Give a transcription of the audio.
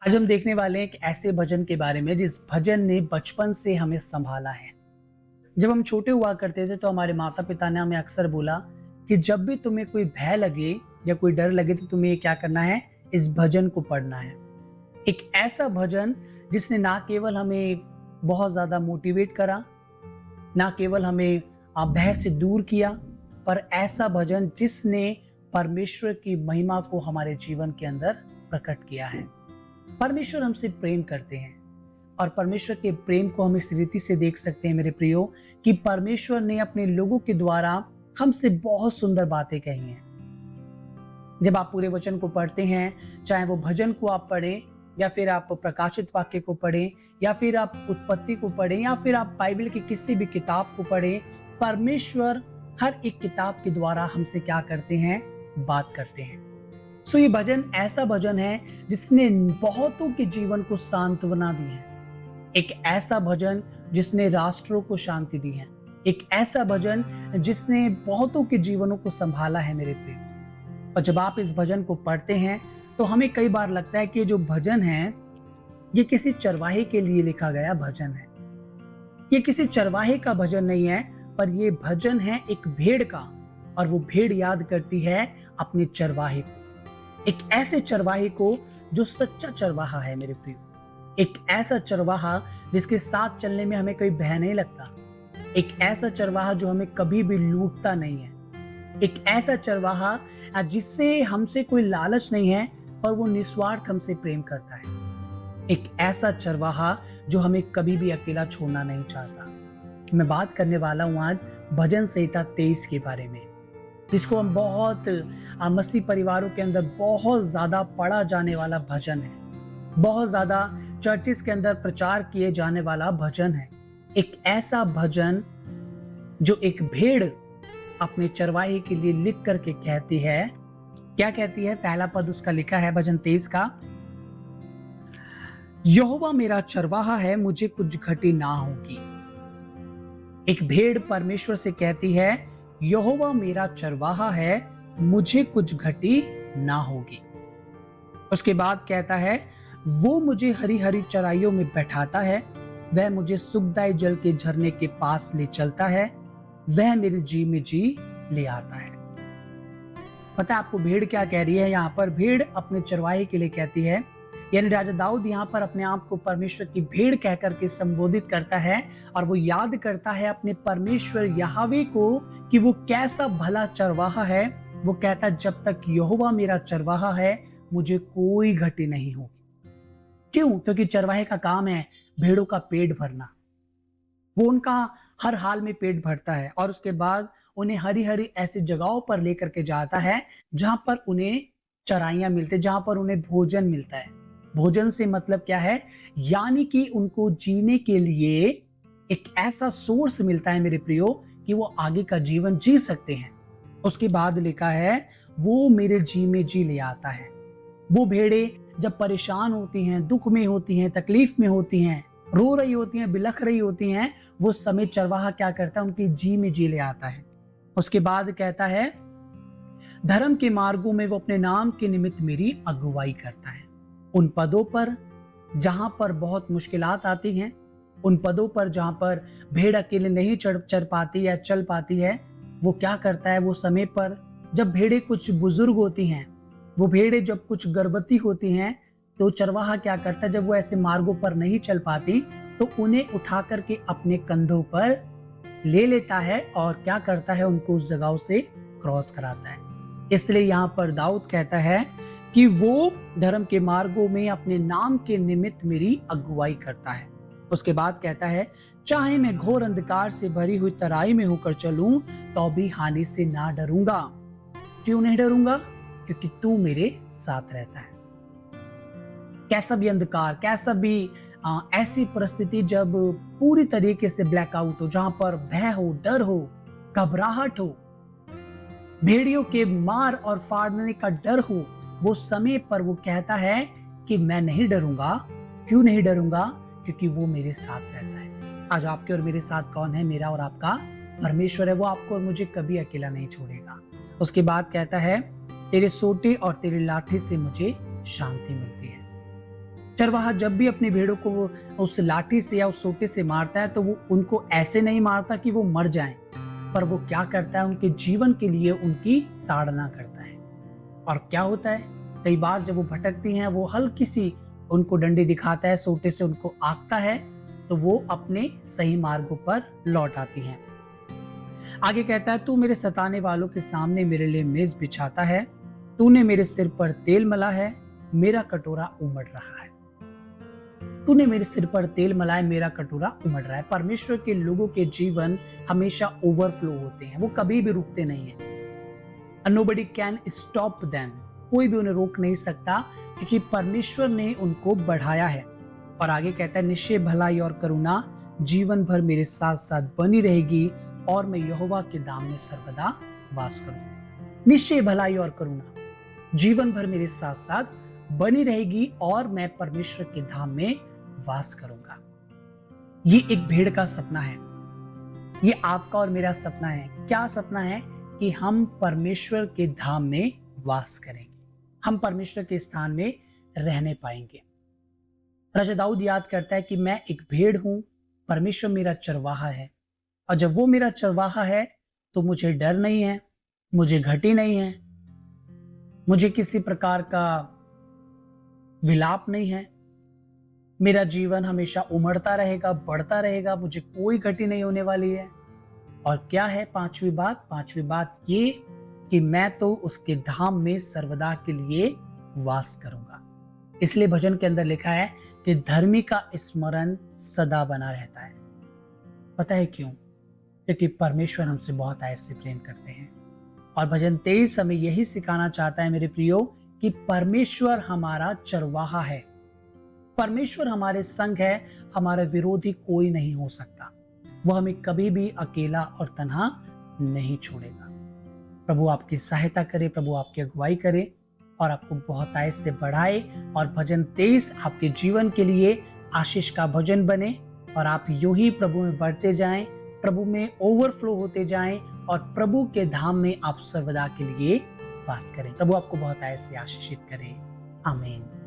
आज हम देखने वाले हैं एक ऐसे भजन के बारे में जिस भजन ने बचपन से हमें संभाला है। जब हम छोटे हुआ करते थे तो हमारे माता पिता ने हमें अक्सर बोला कि जब भी तुम्हें कोई भय लगे या कोई डर लगे तो तुम्हें क्या करना है, इस भजन को पढ़ना है। एक ऐसा भजन जिसने ना केवल हमें बहुत ज्यादा मोटिवेट करा, ना केवल हमें भय से दूर किया, पर ऐसा भजन जिसने परमेश्वर की महिमा को हमारे जीवन के अंदर प्रकट किया है। परमेश्वर हमसे प्रेम करते हैं और परमेश्वर के प्रेम को हम इस रीति से देख सकते हैं मेरे प्रियो, कि परमेश्वर ने अपने लोगों के द्वारा हमसे बहुत सुंदर बातें कही हैं। जब आप पूरे वचन को पढ़ते हैं, चाहे वो भजन को आप पढ़ें या फिर आप प्रकाशित वाक्य को पढ़ें या फिर आप उत्पत्ति को पढ़ें या फिर आप बाइबल की किसी भी किताब को पढ़ें, परमेश्वर हर एक किताब के द्वारा हमसे क्या करते हैं, बात करते हैं। ये भजन ऐसा भजन है जिसने बहुतों के जीवन को सांत्वना दी है। एक ऐसा भजन जिसने राष्ट्रों को शांति दी है। एक ऐसा भजन जिसने बहुतों के जीवनों को संभाला है मेरे प्रिय। और जब आप इस भजन को पढ़ते हैं तो हमें कई बार लगता है कि जो भजन है ये किसी चरवाहे के लिए लिखा गया भजन है। ये किसी चरवाहे का भजन नहीं है, पर ये भजन है एक भेड़ का, और वो भेड़ याद करती है अपने चरवाहे को। एक ऐसे चरवाहे को जो सच्चा चरवाहा है मेरे प्रियो। एक ऐसा चरवाहा जिसके साथ चलने में हमें कोई भय नहीं लगता। एक ऐसा चरवाहा जो हमें कभी भी लूटता नहीं है। एक ऐसा चरवाहा जिससे हमसे कोई लालच नहीं है, पर वो निस्वार्थ हमसे प्रेम करता है। एक ऐसा चरवाहा जो हमें कभी भी अकेला छोड़ना नहीं चाहता। मैं बात करने वाला हूं आज भजन संहिता 23 के बारे में, जिसको हम बहुत मसीह परिवारों के अंदर बहुत ज्यादा पढ़ा जाने वाला भजन है। बहुत ज्यादा चर्चिस के अंदर प्रचार किए जाने वाला भजन है। एक ऐसा भजन जो एक भेड़ अपने चरवाहे के लिए लिख करके कहती है। क्या कहती है? पहला पद उसका लिखा है भजन 23 का, यहोवा मेरा चरवाहा है, मुझे कुछ घटी ना होगी। एक भेड़ परमेश्वर से कहती है, यहोवा मेरा चरवाहा है, मुझे कुछ घटी ना होगी। उसके बाद कहता है, वो मुझे हरी हरी चराइयों में बैठाता है, वह मुझे सुखदायी जल के झरने के पास ले चलता है, वह मेरे जी में जी ले आता है। पता है आपको भेड़ क्या कह रही है? यहाँ पर भेड़ अपने चरवाहे के लिए कहती है, यानी राजा दाऊद यहाँ पर अपने आप को परमेश्वर की भेड़ कहकर के संबोधित करता है, और वो याद करता है अपने परमेश्वर यहोवा को कि वो कैसा भला चरवाहा है। वो कहता है, जब तक यहोवा मेरा चरवाहा है मुझे कोई घटी नहीं होगी। क्यों? क्योंकि चरवाहे का काम है भेड़ों का पेट भरना। वो उनका हर हाल में पेट भरता है और उसके बाद उन्हें हरी हरी ऐसी जगहों पर लेकर के जाता है जहां पर उन्हें चराइयां मिलती, जहां पर उन्हें भोजन मिलता है। भोजन से मतलब क्या है? यानी कि उनको जीने के लिए एक ऐसा सोर्स मिलता है मेरे प्रियो कि वो आगे का जीवन जी सकते हैं। उसके बाद लिखा है, वो मेरे जी में जी ले आता है। वो भेड़े जब परेशान होती हैं, दुख में होती हैं, तकलीफ में होती हैं, रो रही होती हैं, बिलख रही होती हैं, वो समय चरवाहा क्या करता है? उनकी जी में जी ले आता है। उसके बाद कहता है, धर्म के मार्गों में वो अपने नाम के निमित्त मेरी अगुवाई करता है। उन पदों पर जहां पर बहुत मुश्किलात आती हैं, उन पदों पर जहां पर भेड़ अकेले नहीं चढ़ पाती या चल पाती है, वो क्या करता है? वो समय पर जब भेड़ें कुछ बुजुर्ग होती हैं, वो भेड़ें जब कुछ गर्भवती होती हैं, तो चरवाहा क्या करता है? जब वो ऐसे मार्गों पर नहीं चल पाती तो उन्हें उठा करके अपने कंधों पर ले लेता है और क्या करता है? उनको उस जगह से क्रॉस कराता है। इसलिए यहाँ पर दाऊद कहता है कि वो धर्म के मार्गों में अपने नाम के निमित्त मेरी अगुवाई करता है। उसके बाद कहता है, चाहे मैं घोर अंधकार से भरी हुई तराई में होकर चलूं तो भी हानि से ना डरूंगा। क्यों नहीं डरूंगा? क्योंकि तू मेरे साथ रहता है। कैसा भी अंधकार, कैसा भी ऐसी परिस्थिति जब पूरी तरीके से ब्लैकआउट हो, जहां पर भय हो, डर हो, घबराहट हो, भेड़ियों के मार और फाड़ने का डर हो, वो समय पर वो कहता है कि मैं नहीं डरूंगा। क्यों नहीं डरूंगा? क्योंकि वो मेरे साथ रहता है। आज आपके और मेरे साथ कौन है? मेरा और आपका परमेश्वर है। वो आपको और मुझे कभी अकेला नहीं छोड़ेगा। उसके बाद कहता है, तेरे सोटे और तेरी लाठी से मुझे शांति मिलती है। चरवाहा जब भी अपनी भेड़ों को वो उस लाठी से या उस सोटे से मारता है तो वो उनको ऐसे नहीं मारता कि वो मर जाएं, पर वो क्या करता है, उनके जीवन के लिए उनकी ताड़ना करता है। और क्या होता है, कई बार जब वो भटकती हैं, वो हल्की सी उनको डंडी दिखाता है, सोटे से उनको आंकता है, तो वो अपने सही मार्गों पर लौट आती हैं। आगे कहता है, तू मेरे सताने वालों के सामने मेरे लिए मेज बिछाता है, तूने मेरे सिर पर तेल मला है, मेरा कटोरा उमड़ रहा है। तूने मेरे सिर पर तेल मलाई, मेरा कटोरा उमड़ रहा है। परमेश्वर के लोगों के जीवन हमेशा ओवरफ्लो होते हैं, वो कभी भी रुकते नहीं हैं। Nobody can stop them, कोई भी उन्हें रोक नहीं सकता, क्योंकि परमेश्वर ने उनको बढ़ाया है। और आगे कहता है, निश्चय भलाई और करुणा जीवन भर मेरे साथ साथ बनी रहेगी और मैं यहोवा के धाम में सर्वदा वास करूंगा। निश्चय भलाई और करुणा जीवन भर मेरे साथ साथ बनी रहेगी और मैं परमेश्वर के धाम में वास करूंगा। ये एक भेड़ का सपना है, ये आपका और मेरा सपना है। क्या सपना है? कि हम परमेश्वर के धाम में वास करेंगे, हम परमेश्वर के स्थान में रहने पाएंगे। राजा दाऊद याद करता है कि मैं एक भेड़ हूं, परमेश्वर मेरा चरवाहा है, और जब वो मेरा चरवाहा है तो मुझे डर नहीं है, मुझे घटी नहीं है, मुझे किसी प्रकार का विलाप नहीं है। मेरा जीवन हमेशा उमड़ता रहेगा, बढ़ता रहेगा, मुझे कोई घटी नहीं होने वाली है। और क्या है पांचवी बात ये कि मैं तो उसके धाम में सर्वदा के लिए वास करूंगा। इसलिए भजन के अंदर लिखा है कि धर्मी का स्मरण सदा बना रहता है। पता है क्यों? क्योंकि परमेश्वर हमसे बहुत ऐसे प्रेम करते हैं। और भजन 23 हमें यही सिखाना चाहता है मेरे प्रियो, कि परमेश्वर हमारा चरवाहा है, परमेश्वर हमारे संग है, हमारा विरोधी कोई नहीं हो सकता। वो हमें कभी भी अकेला और तन्हा नहीं छोड़ेगा। प्रभु आपकी सहायता करे, प्रभु आपकी अगुवाई करे और आपको बहुत आयत से बढ़ाए, और भजन 23 आपके जीवन के लिए आशीष का भजन बने, और आप यूं ही प्रभु में बढ़ते जाएं, प्रभु में ओवरफ्लो होते जाएं, और प्रभु के धाम में आप सर्वदा के लिए वास करें। प्रभु आपको बहुत आयत से आशीषित करे। आमीन।